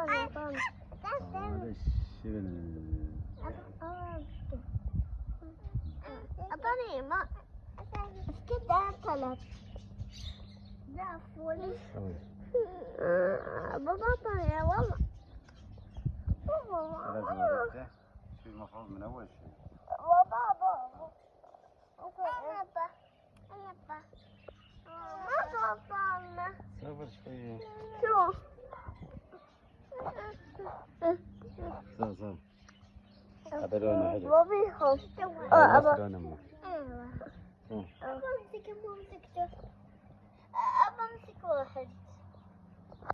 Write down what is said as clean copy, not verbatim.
هذا الشغل. أعطاني ما كده طلب. لا فولي. بابا أعطاني والله. لازم أرده شو المفروض من أول شيء. بابا ما طلعنا. صبر شوية. شوف. صار هذا لونه حلو. بابي خوف. هذا لونه مو. أبى أمسك واحد.